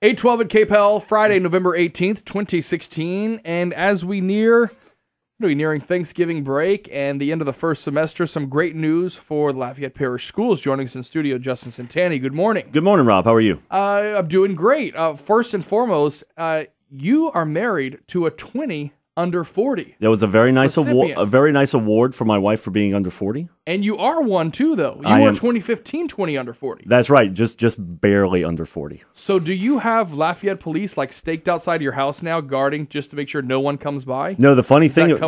8:12 at KPEL, Friday, November 18th, 2016. And as we nearing Thanksgiving break and the end of the first semester, some great news for the Lafayette Parish Schools. Joining us in studio, Justin Centanni. Good morning. Good morning, Rob. How are you? I'm doing great. First and foremost, you are married to a 20 under 40. That was a very nice award. A very nice award for my wife for being under 40. And you are one too, though. You were 2015 20 under 40. That's right, just barely under 40. So, do you have Lafayette police like staked outside your house now, guarding just to make sure no one comes by? No, the funny thing, you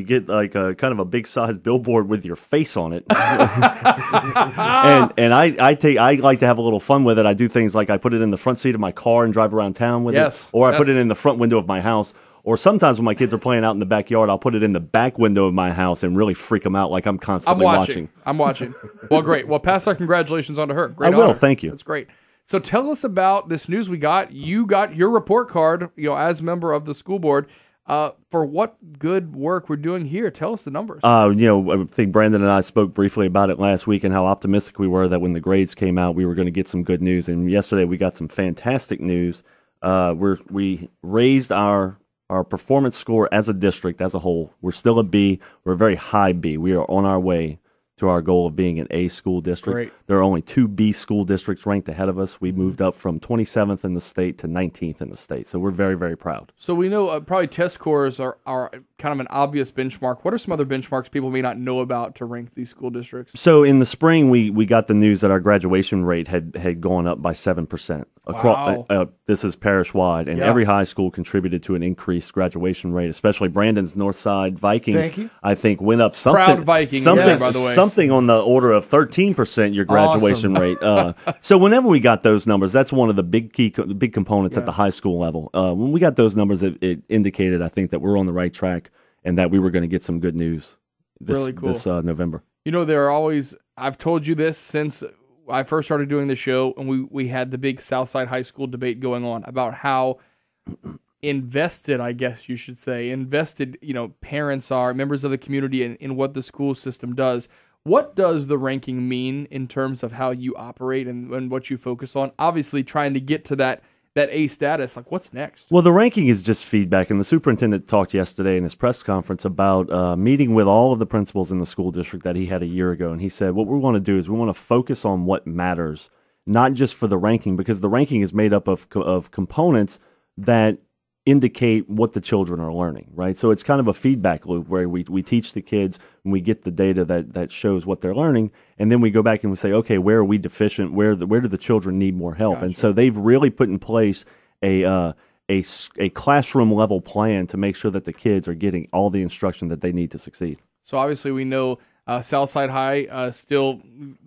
get like a kind of a big size billboard with your face on it, and I like to have a little fun with it. I do things like I put it in the front seat of my car and drive around town with it, or I put it in the front window of my house. Or sometimes when my kids are playing out in the backyard, I'll put it in the back window of my house and really freak them out like I'm constantly watching. I'm watching. Well, great. Well, pass our congratulations on to her. Great I will. honor. Thank you. That's great. So tell us about this news we got. You got your report card, as a member of the school board. For what good work we're doing here. Tell us the numbers. I think Brandon and I spoke briefly about it last week and how optimistic we were that when the grades came out, we were going to get some good news. And yesterday we got some fantastic news. We raised our performance score as a district, as a whole. We're still a B. We're a very high B. We are on our way to our goal of being an A school district. Great. There are only 2 B school districts ranked ahead of us. We moved up from 27th in the state to 19th in the state. So we're very, very proud. So we know probably test scores are kind of an obvious benchmark. What are some other benchmarks people may not know about to rank these school districts? So in the spring, we got the news that our graduation rate had gone up by 7%. Wow. This is parish-wide, and every high school contributed to an increased graduation rate, especially Brandon's Northside Vikings. Thank you. I think went up something. Proud Viking, by the way. Something on the order of 13% your graduation rate. So whenever we got those numbers, that's one of the big components at the high school level. When we got those numbers, it indicated, I think, that we're on the right track and that we were going to get some good news this November. There are always, I've told you this since I first started doing the show, and we had the big Southside High School debate going on about how invested, I guess you should say, parents are, members of the community in what the school system does. What does the ranking mean in terms of how you operate and what you focus on? Obviously, trying to get to that A status, like what's next? Well, the ranking is just feedback, and the superintendent talked yesterday in his press conference about meeting with all of the principals in the school district that he had a year ago, and he said what we want to do is we want to focus on what matters, not just for the ranking, because the ranking is made up of components that indicate what the children are learning, right? So it's kind of a feedback loop where we teach the kids and we get the data that shows what they're learning, and then we go back and we say, okay, where are we deficient? Where do the children need more help? Gotcha. And so they've really put in place a classroom level plan to make sure that the kids are getting all the instruction that they need to succeed. So obviously we know Southside High, still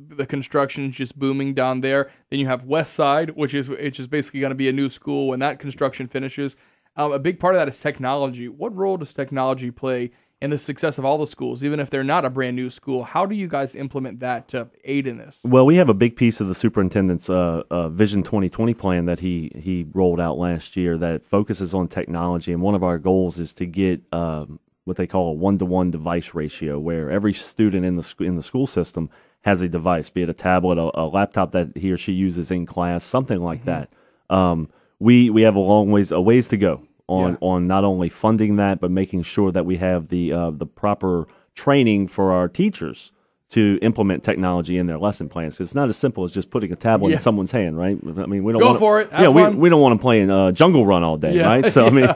the construction is just booming down there. Then you have West Side, which is basically going to be a new school when that construction finishes. A big part of that is technology. What role does technology play in the success of all the schools, even if they're not a brand new school? How do you guys implement that to aid in this? Well, we have a big piece of the superintendent's Vision 2020 plan that he rolled out last year that focuses on technology, and one of our goals is to get what they call a 1-to-1 device ratio, where every student in the school system has a device, be it a tablet, a laptop that he or she uses in class, something like that. We have a ways to go on not only funding that, but making sure that we have the proper training for our teachers to implement technology in their lesson plans. It's not as simple as just putting a tablet in someone's hand, right? I mean, we don't go for it. Have fun. We don't want to play in Jungle Run all day, right? So I mean.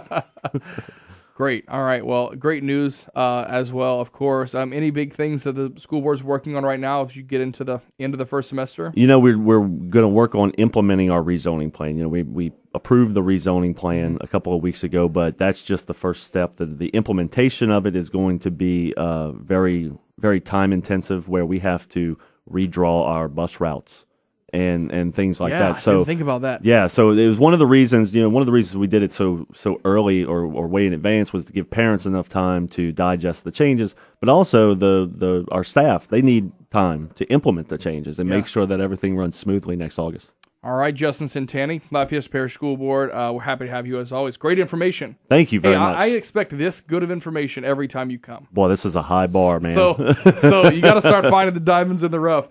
Great. All right. Well, great news as well, of course. Any big things that the school board's working on right now as you get into the end of the first semester? We're going to work on implementing our rezoning plan. We approved the rezoning plan a couple of weeks ago, but that's just the first step. The implementation of it is going to be very, very time intensive, where we have to redraw our bus routes and things like that. So I didn't think about that. Yeah, so it was one of the reasons, we did it so early or way in advance was to give parents enough time to digest the changes, but also our staff, they need time to implement the changes and make sure that everything runs smoothly next August. All right, Justin Centanni, Lafayette Parish School Board. We're happy to have you as always. Great information. Thank you very much. I expect this good of information every time you come. Boy, this is a high bar, man. So you got to start finding the diamonds in the rough.